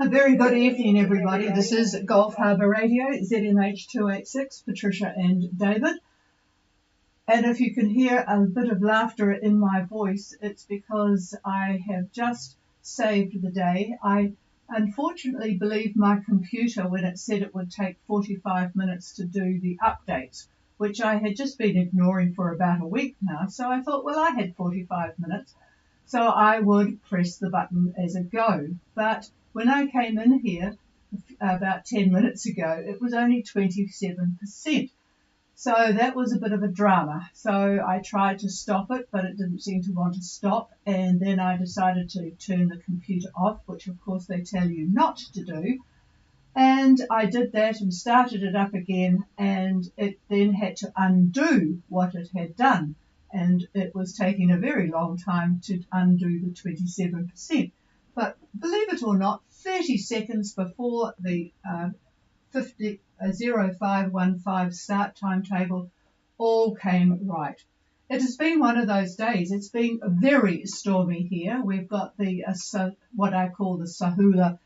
A very good evening, everybody. This is Gulf Harbour Radio, ZMH286, Patricia and David. And if you can hear a bit of laughter in my voice, it's because I have just saved the day. I unfortunately believed my computer when it said it would take 45 minutes to do the updates, which I had just been ignoring for about a week now. So I thought, well, I had 45 minutes, so I would press the button as a go. But when I came in here about 10 minutes ago, it was only 27%. So that was a bit of a drama. So I tried to stop it, but it didn't seem to want to stop. And then I decided to turn the computer off, which of course they tell you not to do. And I did that and started it up again, and it then had to undo what it had done. And it was taking a very long time to undo the 27%. But believe it or not, 30 seconds before the 0515 start timetable, all came right. It has been one of those days. It's been very stormy here. We've got the what I call the Sahula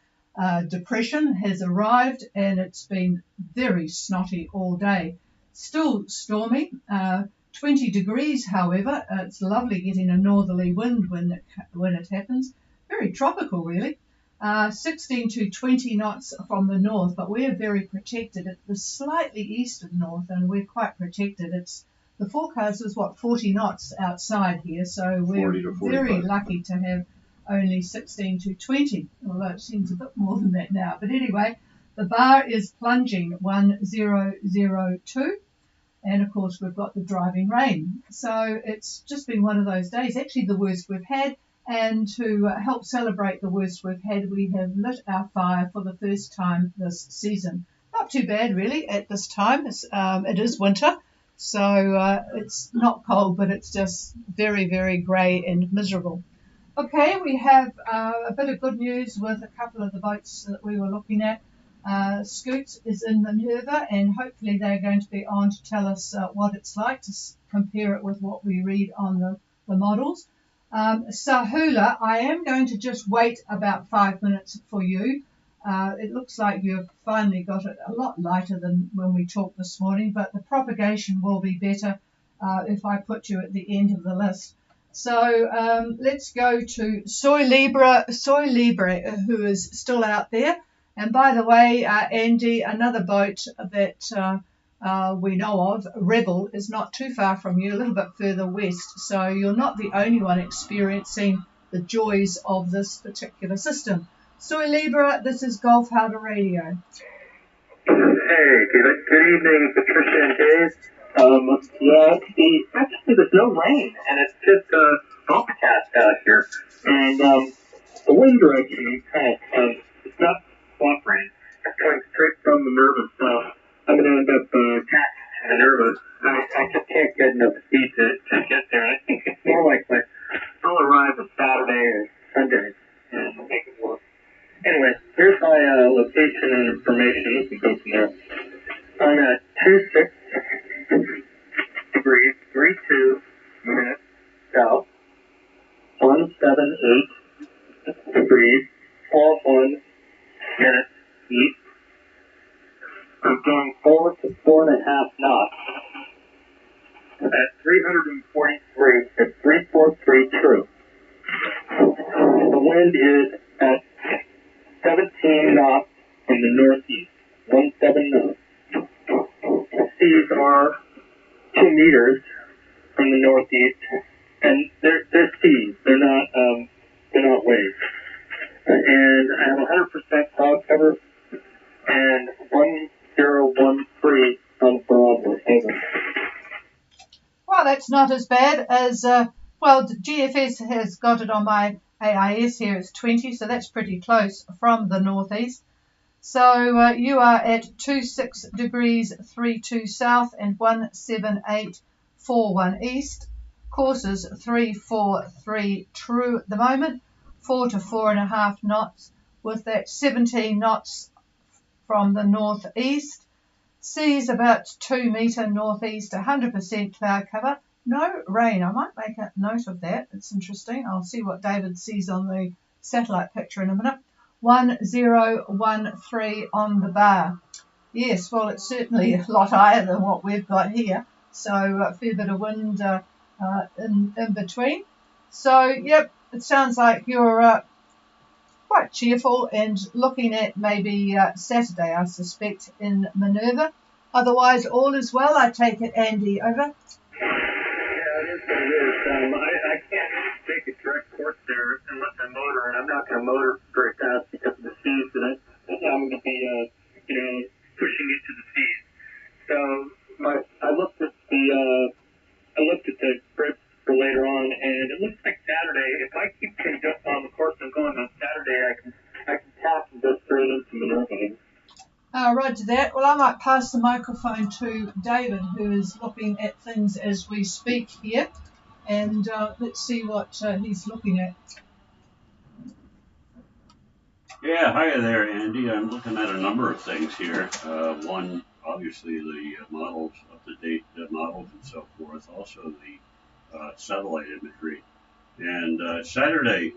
depression has arrived, and it's been very snotty all day. Still stormy. 20 degrees, however. It's lovely getting a northerly wind when it happens. Very tropical, really. 16 to 20 knots from the north, but we're very protected. It was slightly east of north, and we're quite protected. The forecast is 40 knots outside here, so we're very lucky to have only 16 to 20, although it seems a bit more than that now. But anyway, the bar is plunging 1002, and of course we've got the driving rain. So it's just been one of those days, actually the worst we've had. And to help celebrate the worst we've had, we have lit our fire for the first time this season. Not too bad, really, at this time. It is winter, so it's not cold, but it's just very, very grey and miserable. Okay, we have a bit of good news with a couple of the boats that we were looking at. Scoots is in Minerva, and hopefully they're going to be on to tell us what it's like, to compare it with what we read on the models. Sahula, I am going to just wait about 5 minutes for you. It looks like you've finally got it a lot lighter than when we talked this morning, but the propagation will be better if I put you at the end of the list. So let's go to Soy Libre, who is still out there. And by the way, Andy, another boat that we know of, Rebel, is not too far from you, a little bit further west. So you're not the only one experiencing the joys of this particular system. Soy Libre, this is Gulf Harbour Radio. Hey, good evening, Patricia and Dave. Actually there's no rain, and it's just overcast out here. And the wind direction it's not swamp rain. It's coming straight from Minerva, so I'm going to end up attached to Minerva. I just can't get enough speed to get there. I think it's more likely I'll arrive on Saturday or Sunday and make it work. Anyway, here's my location and information. We can go from there. I'm at 26 degrees 32 minutes south, 178 degrees 41 minutes east. I'm going forward to 4.5 knots at 343 to 343 true. The wind is at 17 knots from the northeast, 17 knots. The seas are 2 meters from the northeast, and they're seas. They're not waves. And I have 100% cloud cover and 1013 on barometer. Well, that's not as bad as, GFS has got it on my AIS here. It's 20, so that's pretty close from the northeast. So you are at 26 degrees 32 south and 17841 east. Courses 343 true at the moment, 4 to 4.5 knots, with that 17 knots from the northeast. Seas about 2 metre northeast, 100% cloud cover. No rain. I might make a note of that. It's interesting. I'll see what David sees on the satellite picture in a minute. 1013 on the bar. Yes, well, it's certainly a lot higher than what we've got here. So a fair bit of wind in between. So, yep, it sounds like you're quite cheerful and looking at maybe Saturday, I suspect, in Minerva. Otherwise, all is well, I take it, Andy. Over. Yeah, it is what it is. I can't take a direct course there unless I motor, and I'm not going to motor very fast because of the seas that I'm going to be, pushing into the seas. So I looked at the grips for later on, and it looks like Saturday. If I keep things up on the course I'm going on Saturday, I can tap and go straight into Minerva. Roger that. Well, I might pass the microphone to David, who is looking at things as we speak here, and let's see what he's looking at. Yeah, hi there, Andy. I'm looking at a number of things here. One, obviously, the models, up-to-date models and so forth. Also, the satellite imagery. And Saturday,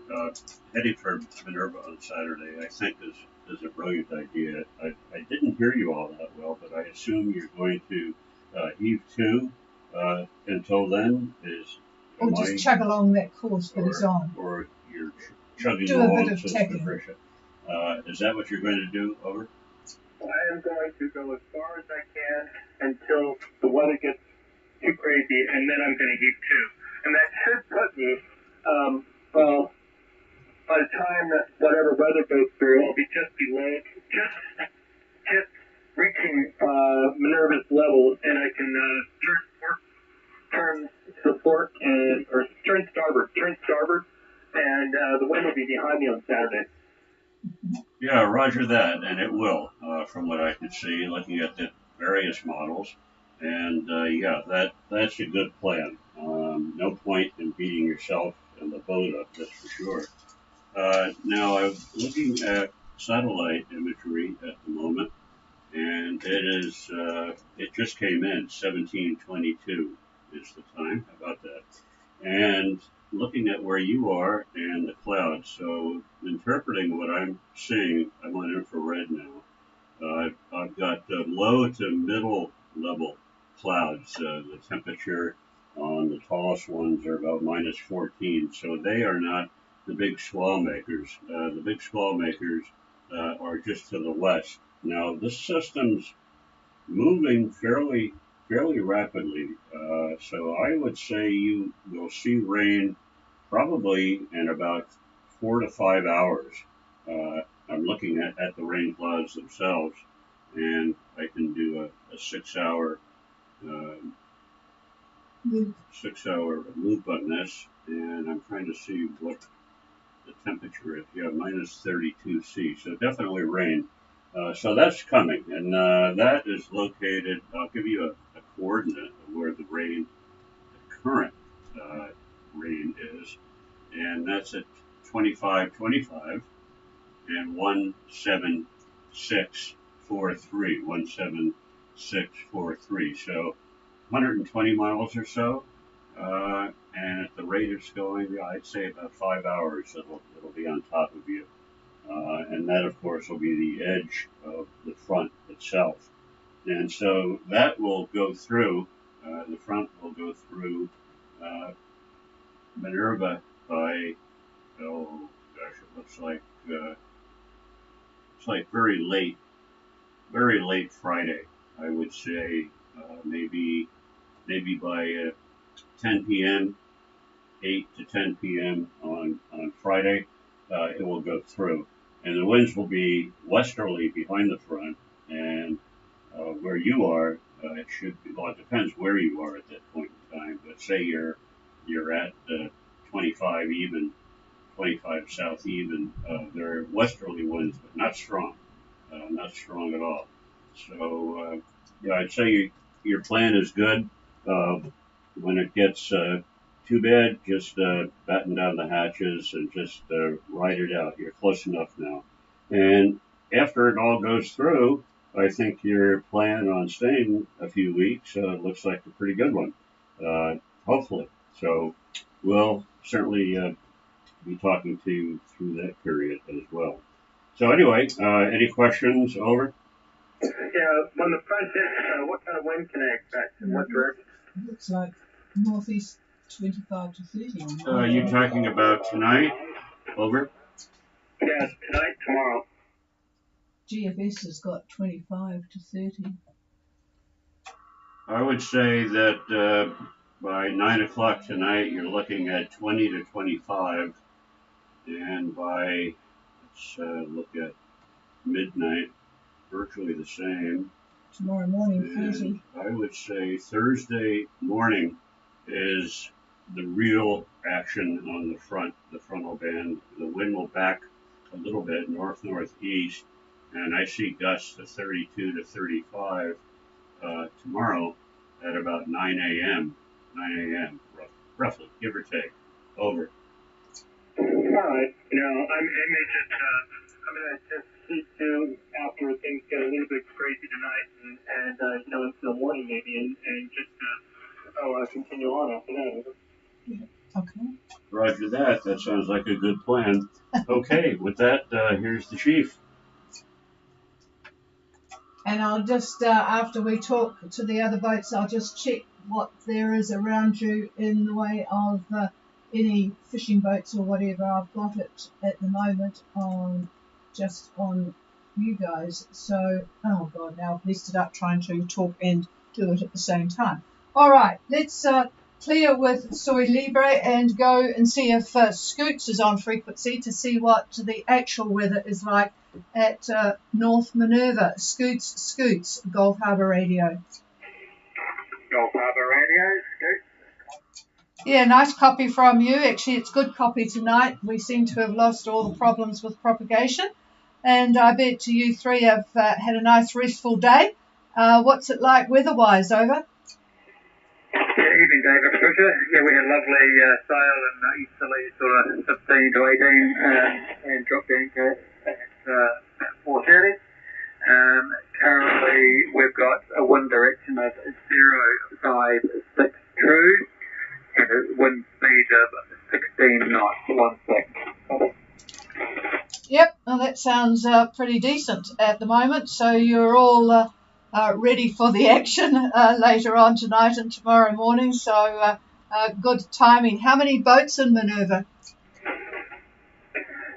heading for Minerva on Saturday, I think is a brilliant idea. I didn't hear you all that well, but I assume you're going to heave to until then. Or just chug along that course that he's on. Or you're chugging Do along. a bit of tacking. Is that what you're going to do? Over? I am going to go as far as I can until the weather gets too crazy, and then I'm going to heave to. And that should put me, by the time that whatever weather goes through, I'll be just below, just reaching Minerva's level, and I can turn starboard, and the wind will be behind me on Saturday. Yeah, roger that, and it will, from what I can see, looking at the various models. And yeah, that's a good plan. No point in beating yourself and the boat up, that's for sure. Now, I'm looking at satellite imagery at the moment, and it just came in, 1722 is the time. How about that? And looking at where you are and the clouds, so interpreting what I'm seeing, I'm on infrared now. I've got low to middle level clouds. The temperature on the tallest ones are about minus 14, so they are not the big squall makers. The big squall makers are just to the west. Now, this system's moving fairly rapidly, so I would say you will see rain probably in about 4 to 5 hours. I'm looking at the rain clouds themselves, and I can do a 6-hour 6-hour loop on this, and I'm trying to see what the temperature is. Yeah, minus 32 C, so definitely rain. So that's coming, and that is located. I'll give you a coordinate of where the current rain is, and that's at 2525 and 17643. So 120 miles or so, and at the rate it's going, I'd say about 5 hours it'll be on top of you. And that, of course, will be the edge of the front itself. And so that will go through, the front will go through Minerva by, oh gosh, it looks like it's like very late Friday, I would say, maybe by 10 p.m., 8 to 10 p.m. on Friday, it will go through. And the winds will be westerly behind the front, and where you are, it should be, well, it depends where you are at that point in time, but say you're at 25 even, 25 south even, there are westerly winds, but not strong at all. So, yeah, I'd say your plan is good. When it gets too bad, just batten down the hatches and just ride it out. You're close enough now. And after it all goes through, I think your plan on staying a few weeks looks like a pretty good one, hopefully. So we'll certainly be talking to you through that period as well. So anyway, any questions? Over. Yeah, when the front hits, what kind of wind can I expect? And what direction? Looks like northeast 25 to 30. Are you talking about tonight? Over. Yes, tonight, tomorrow. GFS has got 25 to 30. I would say that by 9 o'clock tonight, you're looking at 20 to 25, and by let's look at midnight, virtually the same. Tomorrow morning, And 30. I would say Thursday morning is the real action on the frontal band. The wind will back a little bit north-northeast, and I see gusts of 32 to 35 tomorrow at about 9 a.m. 9 a.m. roughly, give or take. Over. All right. I'm just keep to after things get a little bit crazy tonight, and into the morning maybe, and just continue on after that. Okay. Roger that. That sounds like a good plan. Okay, with that, here's the chief. And I'll just, after we talk to the other boats, I'll just check what there is around you in the way of any fishing boats or whatever. I've got it at the moment just on you guys. So, oh God, now I've messed it up trying to talk and do it at the same time. All right, let's clear with Soy Libre and go and see if Scoots is on frequency to see what the actual weather is like at North Minerva. Scoots, Gulf Harbour Radio. Gulf Harbour Radio, Scoots. Yeah, nice copy from you. Actually, it's good copy tonight. We seem to have lost all the problems with propagation. And I bet you three have had a nice restful day. What's it like weather-wise? Over. Evening, David Patricia. Yeah, we had a lovely sail in easterly sort of 15 to 18 and dropped anchor at 4:30. Currently, we've got a wind direction of 056 true and a wind speed of 16 knots, 1 sec. Yep, well, that sounds pretty decent at the moment. So you're all ready for the action later on tonight and tomorrow morning. So good timing. How many boats in Minerva?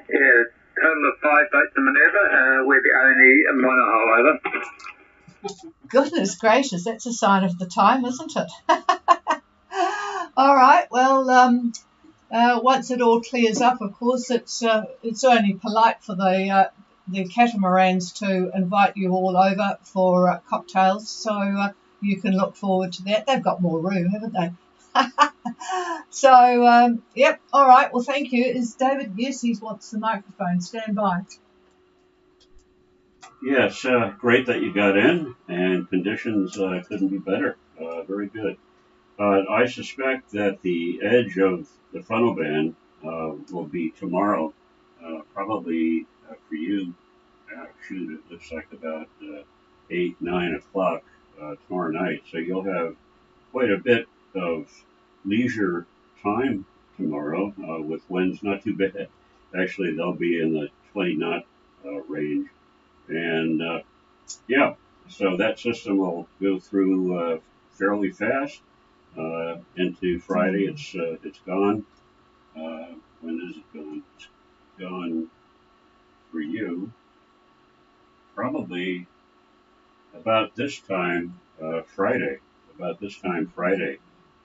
Yeah, total of 5 boats in Minerva. We're the only monohull, over. Goodness gracious, that's a sign of the time, isn't it? All right, well, once it all clears up, of course, it's only polite for the catamarans to invite you all over for cocktails, so you can look forward to that. They've got more room, haven't they? So, yep, all right, well, thank you. Is David? Yes, he wants the microphone. Stand by. Yes, great that you got in, and conditions couldn't be better. Very good. I suspect that the edge of the frontal band will be tomorrow, probably for you. Shoot, it looks like about 8, 9 o'clock tomorrow night. So you'll have quite a bit of leisure time tomorrow with winds not too bad. Actually, they'll be in the 20 knot range. And yeah, so that system will go through fairly fast into Friday. It's gone. When is it gone? It's gone for you. Probably about this time Friday. About this time Friday,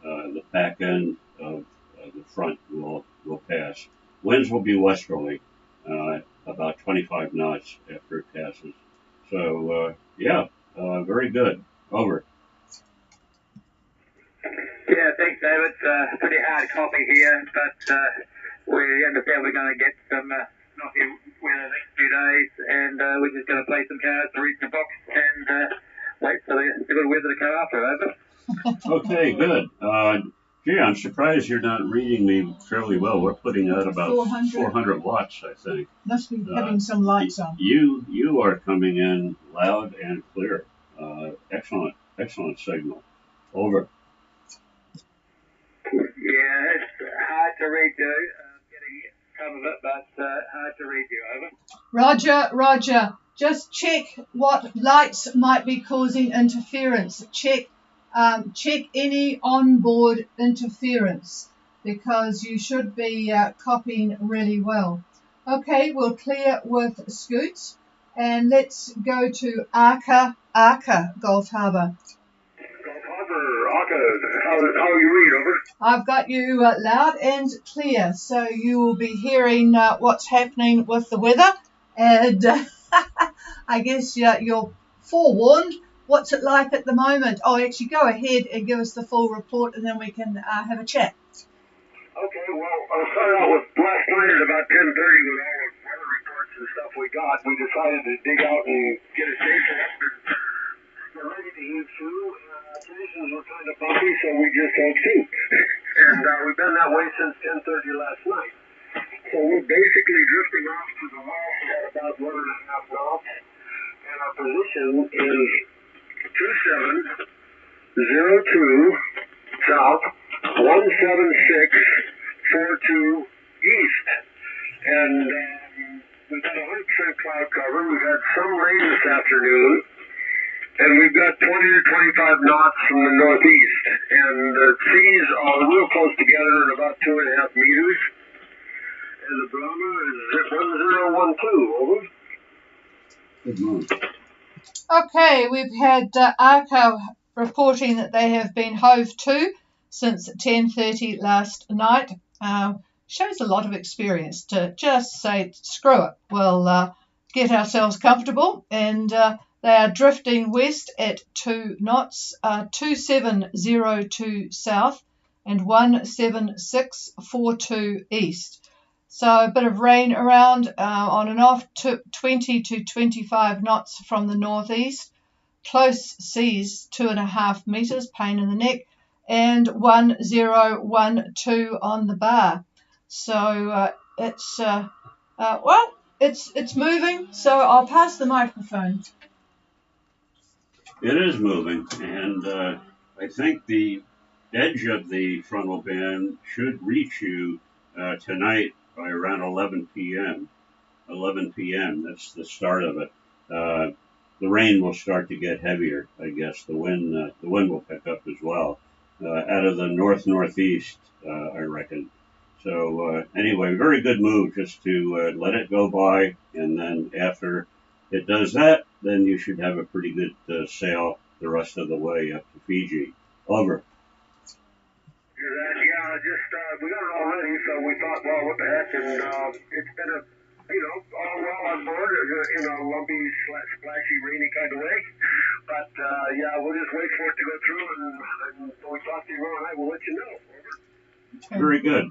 the back end of the front will pass. Winds will be westerly, about 25 knots after it passes. So yeah, very good. Over. Yeah, thanks, David. Pretty hard copy here, but we understand we're going to get some naughty weather the next few days, and we're just going to play some cards to read the box and wait for the good weather to come after. Over. Okay, good. Gee, I'm surprised you're not reading me fairly well. We're putting out about 400 watts, I think. Must be having some lights on. You are coming in loud and clear. Excellent signal. Over. Yeah, it's hard to read, though. Getting That's hard to read you, over. Roger, Roger. Just check what lights might be causing interference. Check any onboard interference because you should be copying really well. Okay, we'll clear with Scoots and let's go to Arca, Gulf Harbour. How you read, over? I've got you loud and clear, so you will be hearing what's happening with the weather, and I guess you're forewarned. What's it like at the moment? Oh, actually, go ahead and give us the full report, and then we can have a chat. Okay, well, I'll start out with last night at about 10:30 with all the weather reports and stuff we got. We decided to dig out and get a station up and get ready to use through. Conditions were kind of bumpy, so we just held soup. And we've been that way since 10:30 last night. So we're basically drifting off to the west at about 1.5 knots. And our position is 2702 south, 17642 east. And we've got 100% cloud cover. We've had some rain this afternoon. And we've got 20 to 25 knots from the northeast. And the seas are real close together at about 2.5 meters. And the Brahma is at 1012, over. Good move. Okay, we've had Arco reporting that they have been hove to since 10:30 last night. Shows a lot of experience to just say, screw it, we'll get ourselves comfortable, and they are drifting west at 2 knots, 2702 south and 17642 east. So a bit of rain around on and off, 20 to 25 knots from the northeast, close seas 2.5 meters, pain in the neck, and 1012 on the bar. So it's it's moving. So I'll pass the microphone. It is moving, and I think the edge of the frontal band should reach you tonight by around 11 p.m. 11 p.m. That's the start of it. The rain will start to get heavier, I guess. The wind will pick up as well, out of the northeast, I reckon. So anyway, very good move just to let it go by, and then after it does that, then you should have a pretty good sail the rest of the way up to Fiji. Over. Yeah, we got it already, so we thought, well, what the heck, and it's been all well on board in a lumpy, splashy, rainy kind of way. But, yeah, we'll just wait for it to go through, and when we talk to you tomorrow night, we'll let you know. Over. Very good.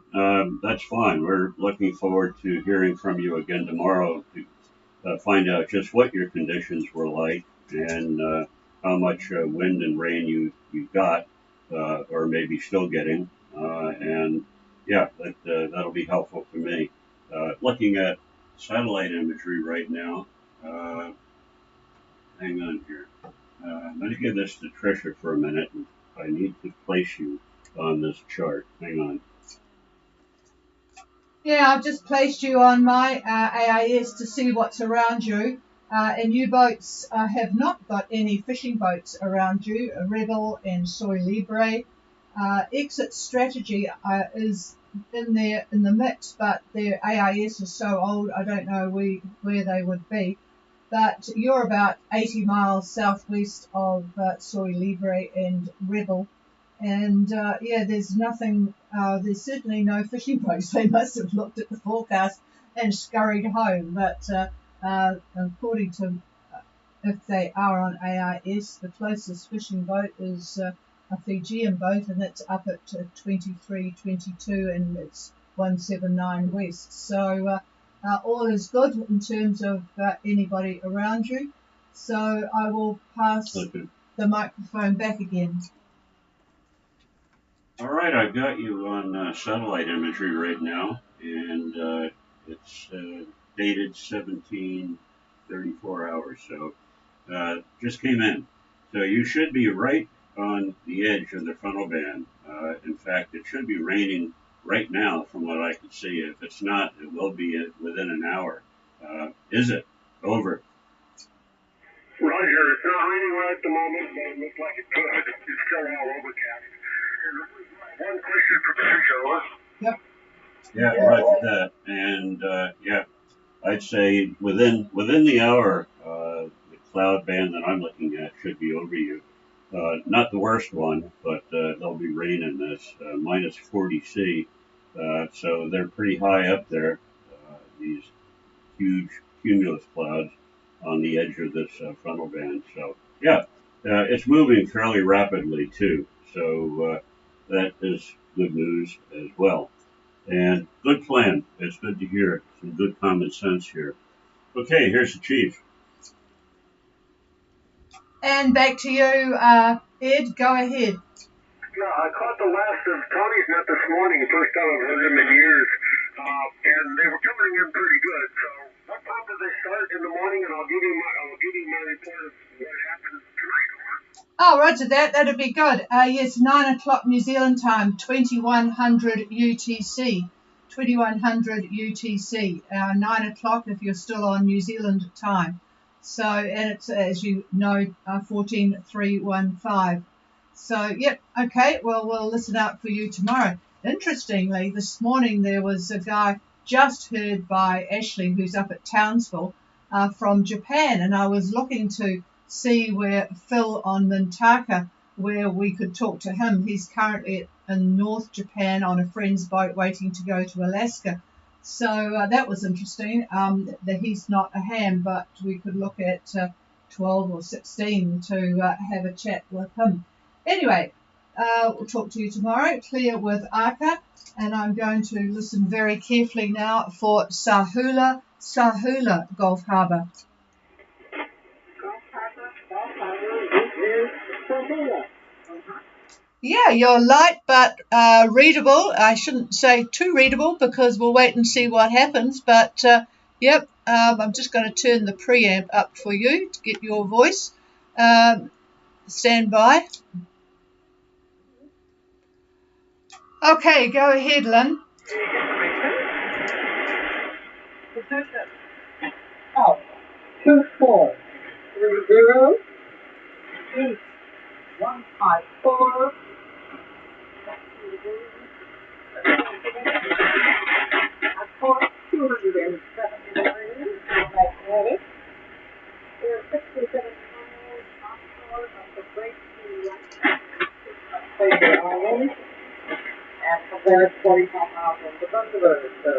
That's fine. We're looking forward to hearing from you again tomorrow to find out just what your conditions were like and how much wind and rain you got or maybe still getting. And yeah, that'll be helpful for me. Looking at satellite imagery right now. Hang on here. I'm going to give this to Tricia for a minute. I need to place you on this chart. Hang on. Yeah, I've just placed you on my AIS to see what's around you. And U-boats have not got any fishing boats around you. Rebel and Soy Libre. Exit Strategy is in there in the mix, but their AIS is so old, I don't know where they would be. But you're about 80 miles southwest of Soy Libre and Rebel. And yeah, there's nothing, there's certainly no fishing boats. They must have looked at the forecast and scurried home. But according to, if they are on AIS, the closest fishing boat is a Fijian boat, and it's up at 2322 and it's 179 west. So all is good in terms of anybody around you. So I will pass the microphone back again. All right, I've got you on satellite imagery right now, and it's dated 1734 hours, so just came in. So you should be right on the edge of the frontal band. In fact, it should be raining right now, from what I can see. If it's not, it will be within an hour. Is it? Over. Roger, it's not raining right at the moment, but it looks like it could. It's still all overcast. And one question for Patricia. Yep. Yeah, roger that. And yeah, I'd say within the hour, the cloud band that I'm looking at should be over you. Not the worst one, but there'll be rain in this, minus 40 C. So they're pretty high up there, these huge cumulus clouds on the edge of this frontal band. So yeah, it's moving fairly rapidly too. So that is good news as well. And good plan. It's good to hear. Some good common sense here. Okay, here's the chief. And back to you, Ed. Go ahead. No, I caught the last of Tony's net this morning. First time I've heard him in years. And they were coming in pretty good. So what time do they start in the morning? And I'll give you my report of what happened tonight. Oh, roger that. That'd be good. Yes, 9 o'clock New Zealand time, 2100 UTC. 2100 UTC. 9 o'clock if you're still on New Zealand time. So, and it's, as you know, 14315. So, yep, okay, well, we'll listen out for you tomorrow. Interestingly, this morning there was a guy just heard by Ashley, who's up at Townsville, from Japan, and I was looking to see where Phil on Mintaka, where we could talk to him. He's currently in North Japan on a friend's boat waiting to go to Alaska. So that was interesting, that he's not a ham, but we could look at 12 or 16 to have a chat with him. Anyway, we'll talk to you tomorrow. Clear with Aka, and I'm going to listen very carefully now for Sahula, Gulf Harbour. Yeah, you're light but readable. I shouldn't say too readable because we'll wait and see what happens. But yep, I'm just going to turn the preamp up for you to get your voice. Stand by. Okay, go ahead, Lynn. Oh, 2430 East 154. Of course, 270 degrees magnetic. There are 67 miles offshore of the Great Island, and from there 45 miles into Bundaberg, so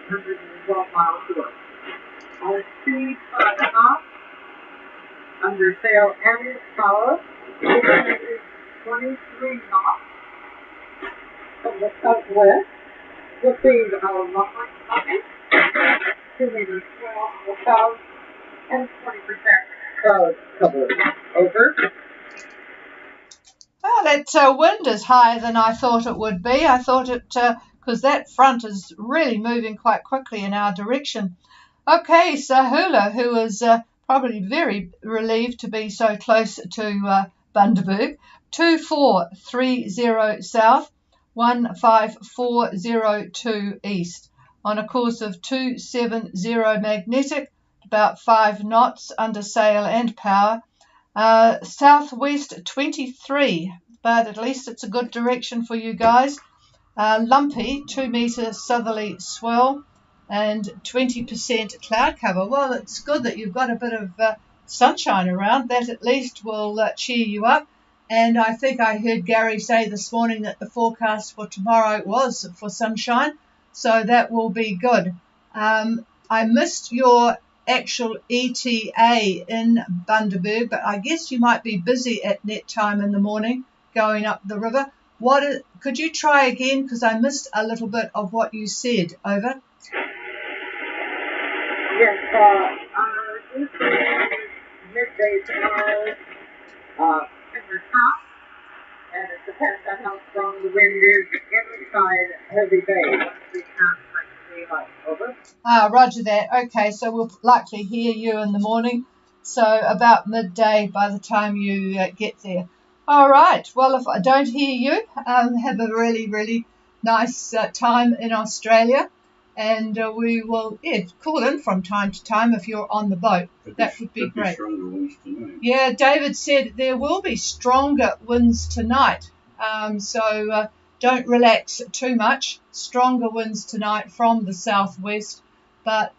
112 miles away. Our speed 5 knots, under sail and power, 23 knots from the southwest. We'll see our muffling coming, 2 meters swell on the south, and 20% cloud cover. Over. Oh, that wind is higher than I thought it would be. I thought it, because that front is really moving quite quickly in our direction. Okay, Sahula, who is probably very relieved to be so close to Bundaberg, 2430 south, 15402 east, on a course of 270 magnetic, about 5 knots under sail and power. Southwest 23, but at least it's a good direction for you guys. Lumpy, 2 metre southerly swell and 20% cloud cover. Well, it's good that you've got a bit of sunshine around. That at least will cheer you up. And I think I heard Gary say this morning that the forecast for tomorrow was for sunshine, so that will be good. I missed your actual ETA in Bundaberg, but I guess you might be busy at net time in the morning going up the river. Could you try again, because I missed a little bit of what you said. Over. Yes, midday tomorrow in the south, and it depends on how strong the wind is inside Heavy Bay. Once we pass daylight. Over. Roger that. Okay, so we'll likely hear you in the morning, so about midday by the time you get there. All right, well, if I don't hear you, have a really, really nice time in Australia. And we will call in from time to time if you're on the boat. That would be great. Stronger winds tonight. Yeah, David said there will be stronger winds tonight. So don't relax too much. Stronger winds tonight from the southwest. But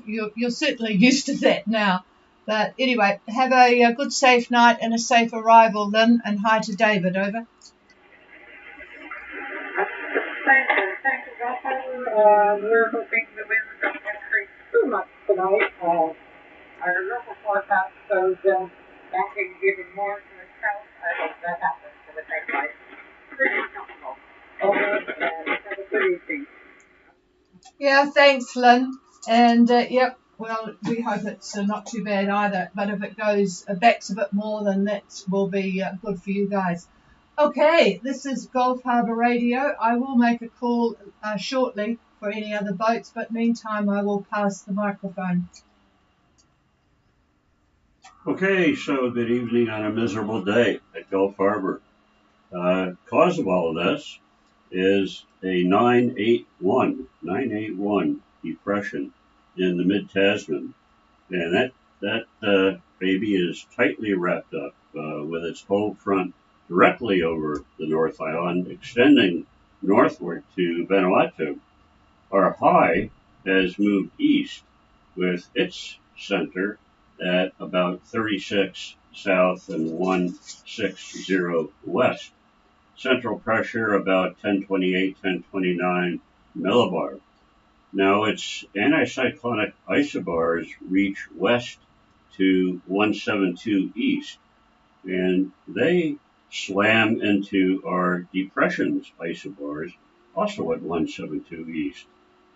you're certainly used to that now. But anyway, have a good, safe night and a safe arrival, Lynn. And hi to David. Over. Thank you, Russell. We're hoping the winds don't increase too much tonight. Our local forecast shows them backing even more to the south. I hope that happens for the next night. Pretty comfortable. Over and have a good evening. Yeah, thanks, Lynn. And yep, well, we hope it's not too bad either. But if it goes backs a bit more, then that will be good for you guys. Okay, this is Gulf Harbour Radio. I will make a call shortly for any other boats, but meantime I will pass the microphone. Okay, so good evening on a miserable day at Gulf Harbour. Cause of all of this is a 981 depression in the mid-Tasman, and that baby is tightly wrapped up with its cold front directly over the North Island, extending northward to Vanuatu. Our high has moved east with its center at about 36 south and 160 west. Central pressure about 1028, 1029 millibar. Now its anticyclonic isobars reach west to 172 east, and they slam into our depression's isobars, also at 172 east.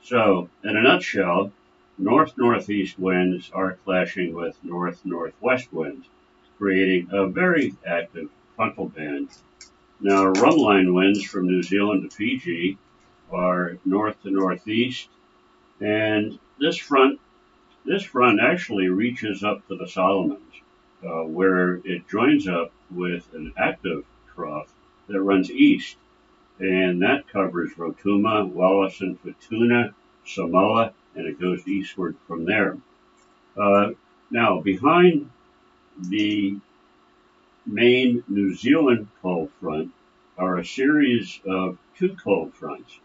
So, in a nutshell, north-northeast winds are clashing with north-northwest winds, creating a very active frontal band. Now, rumline winds from New Zealand to Fiji are north to northeast, and this front actually reaches up to the Solomons, where it joins up with an active trough that runs east, and that covers Rotuma, Wallis and Futuna, Samoa, and it goes eastward from there. Now, behind the main New Zealand cold front are a series of two cold fronts.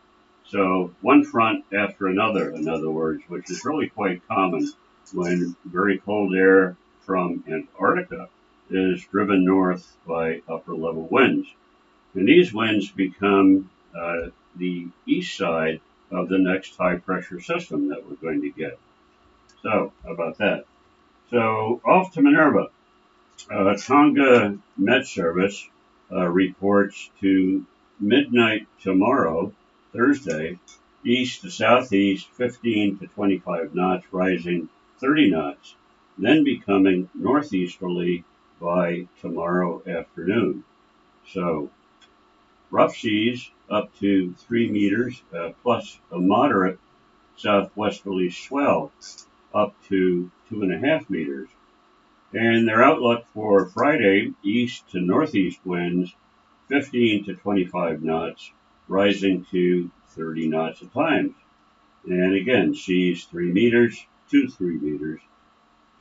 So one front after another, in other words, which is really quite common when very cold air from Antarctica is driven north by upper level winds. And these winds become the east side of the next high pressure system that we're going to get. So, how about that? So, off to Minerva. Tonga Met Service reports to midnight tomorrow, Thursday, east to southeast 15 to 25 knots, rising 30 knots, then becoming northeasterly by tomorrow afternoon. So, rough seas up to 3 meters, plus a moderate southwesterly swell up to 2.5 meters. And their outlook for Friday, east to northeast winds, 15 to 25 knots, rising to 30 knots at times. And again, seas 3 meters to 3 meters,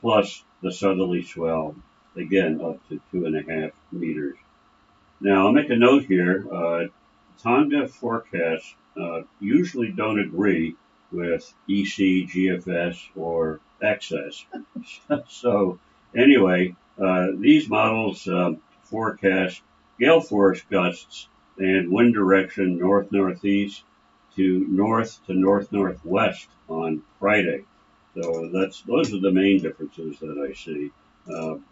plus the southerly swell, again up to 2.5 meters. Now, I'll make a note here. Tonga forecasts usually don't agree with EC, GFS, or XS. So, anyway, these models forecast gale force gusts and wind direction north-northeast to north-northwest on Friday. So those are the main differences that I see.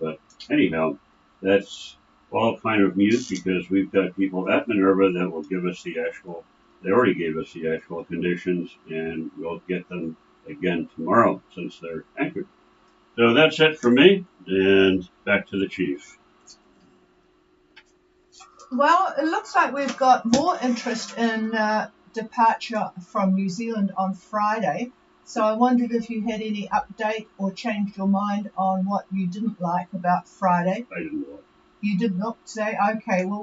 But anyhow, that's all kind of mute because we've got people at Minerva that will give us the actual, they already gave us the actual conditions, and we'll get them again tomorrow since they're anchored. So that's it for me, and back to the chief. Well, it looks like we've got more interest in departure from New Zealand on Friday. So I wondered if you had any update or changed your mind on what you didn't like about Friday. I didn't know. You did not say? Okay, well,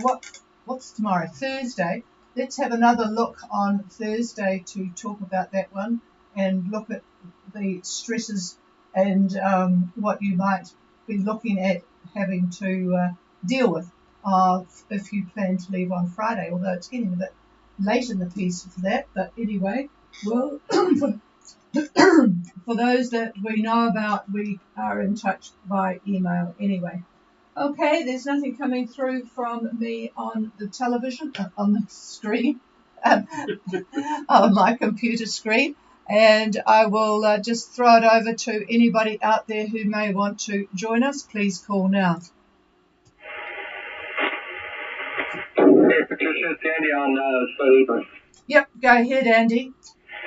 what's tomorrow? Thursday. let's have another look on Thursday to talk about that one and look at the stresses and what you might be looking at having to deal with if you plan to leave on Friday, although it's getting a bit late in the piece for that. But anyway, well, for those that we know about, we are in touch by email anyway. Okay, there's nothing coming through from me on the television, on the screen, on my computer screen. And I will just throw it over to anybody out there who may want to join us. Please call now. Hey, Patricia, it's Andy on Harbour. Yep, go ahead, Andy.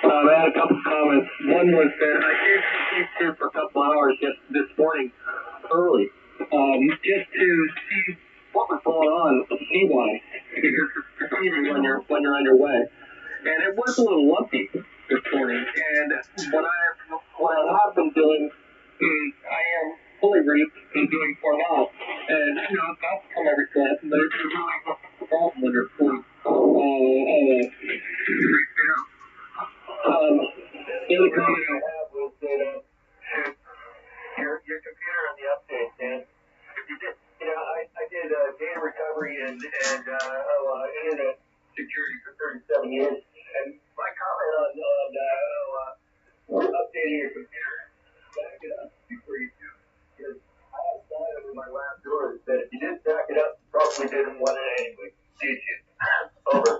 I had a couple comments. One was that I did sleep here for a couple hours just this morning early, just to see what was going on sea-wise, when you're on your way. And it was a little lumpy this morning. And what I have been doing is I am fully reefed and doing for now. And that's come every so often, but it's really a problem when you're fully reefed down. The other comment I have was that your computer and the updates, man. You did, I did data recovery and internet security for 37 years, and my comment on updating your computer, back it up before you do. Because I have a sign over my last door that said if you didn't back it up, you probably didn't want it anyway. Did you? Over.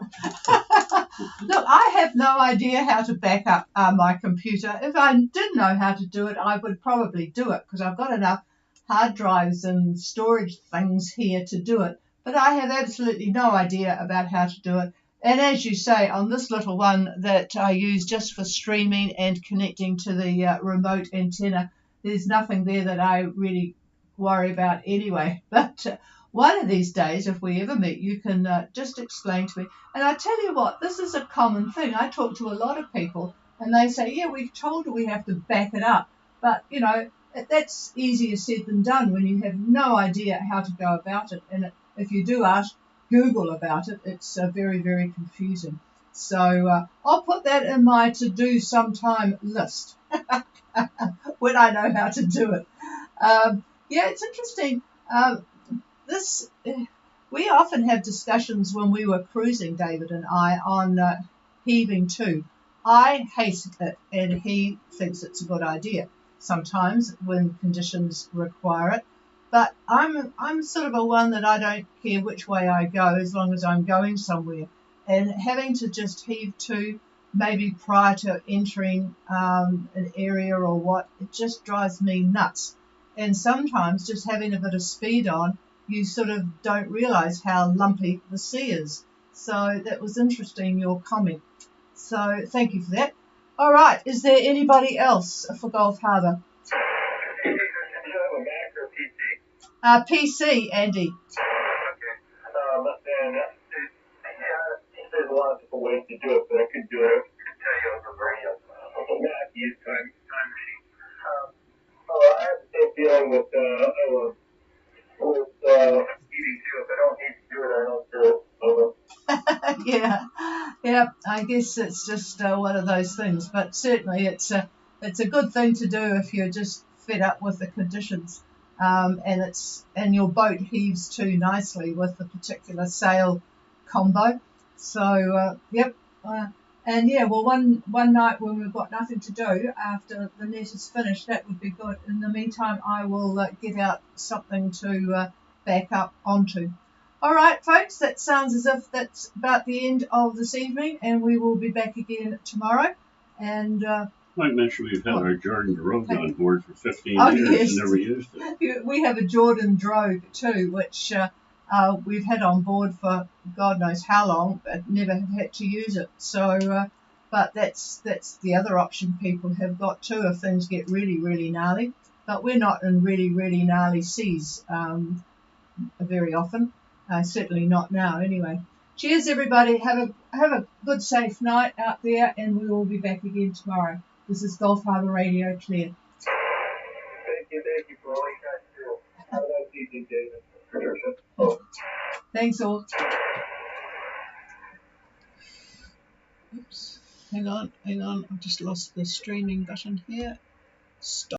Look, I have no idea how to back up my computer. If I did know how to do it, I would probably do it because I've got enough hard drives and storage things here to do it. But I have absolutely no idea about how to do it. And as you say, on this little one that I use just for streaming and connecting to the remote antenna, there's nothing there that I really worry about anyway. But one of these days, if we ever meet, you can just explain to me. And I tell you what, this is a common thing. I talk to a lot of people and they say, yeah, we're told we have to back it up. But, that's easier said than done when you have no idea how to go about it. And if you do ask Google about it, it's very, very confusing. So I'll put that in my to-do sometime list when I know how to do it. Yeah, it's interesting. We often have discussions when we were cruising, David and I, on heaving to. I hate it, and he thinks it's a good idea sometimes when conditions require it. But I'm sort of a one that I don't care which way I go as long as I'm going somewhere. And having to just heave to maybe prior to entering an area or what, it just drives me nuts. And sometimes just having a bit of speed on, you sort of don't realise how lumpy the sea is. So that was interesting, your comment. So thank you for that. All right, is there anybody else for Gulf Harbour? Do you have a Mac or a PC? PC, Andy. Okay. There's a lot of different ways to do it, but I could do it. I could tell you over radio. A Mac use time machine. I have the same feeling with eating too. If I don't need to do it, I don't do it. Over. Yeah, I guess it's just one of those things. But certainly it's a good thing to do if you're just fed up with the conditions. And your boat heaves too nicely with the particular sail combo. So one night when we've got nothing to do after the net is finished, that would be good. In the meantime, I will get out something to back up onto. All right, folks, that sounds as if that's about the end of this evening, and we will be back again tomorrow. And might mention we've had our Jordan Drogue on board for 15 years yes. and never used it. We have a Jordan Drogue too, which we've had on board for God knows how long, but never have had to use it. So, but that's the other option people have got too if things get really, really gnarly. But we're not in really, really gnarly seas very often. Certainly not now, anyway. Cheers, everybody. Have a good, safe night out there, and we will be back again tomorrow. This is Gulf Harbour Radio Clear. Thank you for all you guys do. Have a nice evening, David. Thanks all. Oops. Hang on. I've just lost the streaming button here. Stop.